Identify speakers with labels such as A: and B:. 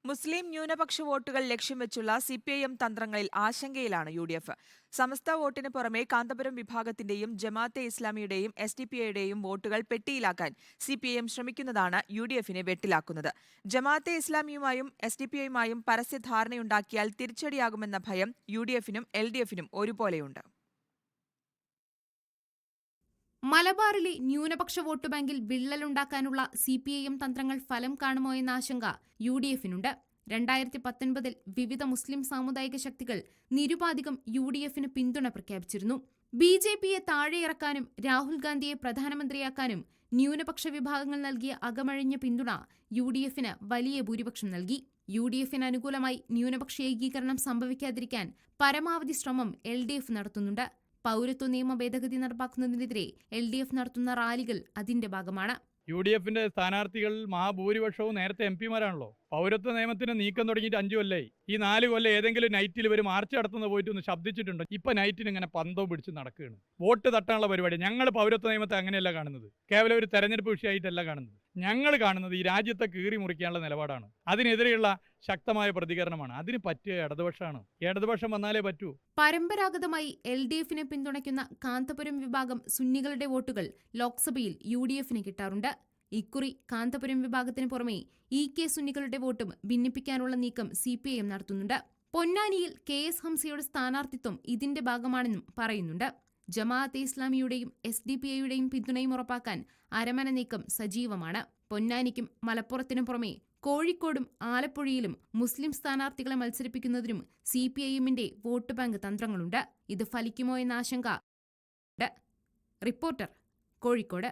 A: മുസ്ലിം ന്യൂനപക്ഷ വോട്ടുകൾ ലക്ഷ്യം വെച്ചുള്ള സിപിഐഎം തന്ത്രങ്ങളിൽ ആശങ്കയിലാണ് യുഡിഎഫ്. സമസ്ത വോട്ടിന് പുറമെ കാന്തപുരം വിഭാഗത്തിന്റെയും ജമാഅത്തെ ഇസ്ലാമിയുടെയും എസ്ഡിപിഐയുടെയും വോട്ടുകൾ പെട്ടിയിലാക്കാൻ സിപിഐഎം ശ്രമിക്കുന്നതാണ് യുഡിഎഫിനെ വെട്ടിലാക്കുന്നത്. ജമാഅത്തെ ഇസ്ലാമിയുമായും എസ്ഡിപിഐയുമായും പരസ്യ ധാരണയുണ്ടാക്കിയാൽ തിരിച്ചടിയാകുമെന്ന ഭയം യുഡിഎഫിനും എൽഡിഎഫിനും ഒരുപോലെയുണ്ട്.
B: മലബാറിലെ ന്യൂനപക്ഷ വോട്ട് ബാങ്കിൽ വിള്ളലുണ്ടാക്കാനുള്ള സിപിഐഎം തന്ത്രങ്ങൾ ഫലം കാണുമോ എന്ന ആശങ്ക യുഡിഎഫിനുണ്ട്. 2019 വിവിധ മുസ്ലിം സാമുദായിക ശക്തികൾ നിരുപാധികം യുഡിഎഫിന് പിന്തുണ പ്രഖ്യാപിച്ചിരുന്നു. ബിജെപിയെ താഴെയിറക്കാനും രാഹുൽ ഗാന്ധിയെ പ്രധാനമന്ത്രിയാക്കാനും ന്യൂനപക്ഷ വിഭാഗങ്ങൾ നൽകിയ അകമഴിഞ്ഞ പിന്തുണ യുഡിഎഫിന് വലിയ ഭൂരിപക്ഷം നൽകി. യുഡിഎഫിന് അനുകൂലമായി ന്യൂനപക്ഷ ഏകീകരണം സംഭവിക്കാതിരിക്കാൻ പരമാവധി ശ്രമം എൽഡിഎഫ് നടത്തുന്നുണ്ട്. പൗരത്വ നിയമ ഭേദഗതി നടപ്പാക്കുന്നതിനെതിരെ എൽഡിഎഫ് നടത്തുന്ന റാലികൾ അതിന്റെ ഭാഗമാണ്.
C: യുഡിഎഫിന്റെ സ്ഥാനാർത്ഥികളിൽ മഹാഭൂരിപക്ഷവും നേരത്തെ എംപിമാരാണല്ലോ. പൗരത്വ നിയമത്തിന് നീക്കം തുടങ്ങിയിട്ട് 5 കൊല്ലായി. ഈ 4 കൊല്ലം ഏതെങ്കിലും നൈറ്റിൽ ഇവർ മാർച്ച് നടത്തുന്ന പോയിട്ട് ഒന്ന് ശബ്ദിച്ചിട്ടുണ്ട്. ഇപ്പൊ നൈറ്റിന് ഇങ്ങനെ പന്തവും പിടിച്ച് നടക്കുകയാണ്. വോട്ട് തട്ടാനുള്ള പരിപാടി. ഞങ്ങൾ പൗരത്വ നിയമത്തെ അങ്ങനെയല്ല കാണുന്നത്. കേവലം ഒരു തെരഞ്ഞെടുപ്പ് വിഷയമായിട്ടല്ല കാണുന്നത്. ഞങ്ങൾ കാണുന്നത് ഈ രാജ്യത്തെ കീറി മുറിക്കാനുള്ള നിലപാടാണ്. അതിനെതിരെയുള്ള ശക്തമായ പ്രതികരണമാണ്. അതിന് പറ്റിയ ഇടതുപക്ഷമാണ്. ഇടതുപക്ഷം വന്നാലേ പറ്റൂ.
B: പരമ്പരാഗതമായി എൽഡിഎഫിനെ പിന്തുണയ്ക്കുന്ന കാന്തപുരം വിഭാഗം സുന്നികളുടെ വോട്ടുകൾ ലോക്സഭയിൽ യുഡിഎഫിന് കിട്ടാറുണ്ട്. ഇക്കുറി കാന്തപുരം വിഭാഗത്തിന് പുറമെ കെ സുന്നികളുടെ വോട്ടും ഭിന്നിപ്പിക്കാനുള്ള നീക്കം സിപിഐഎം നടത്തുന്നുണ്ട്. പൊന്നാനിയിൽ KS ഹംസയുടെ സ്ഥാനാർത്ഥിത്വം ഇതിന്റെ ഭാഗമാണെന്നും പറയുന്നുണ്ട്. ജമാഅത്തെ ഇസ്ലാമിയുടെയും എസ്ഡിപിഐയുടെയും പിന്തുണയും ഉറപ്പാക്കാൻ അരമന നീക്കം സജീവമാണ്. പൊന്നാനിക്കും മലപ്പുറത്തിനും പുറമെ കോഴിക്കോടും ആലപ്പുഴയിലും മുസ്ലിം സ്ഥാനാർത്ഥികളെ മത്സരിപ്പിക്കുന്നതിനും സിപിഐഎമ്മിന്റെ വോട്ട് ബാങ്ക് തന്ത്രങ്ങളുണ്ട്. ഇത് ഫലിക്കുമോ എന്ന ആശങ്ക. റിപ്പോർട്ടർ, കോഴിക്കോട്.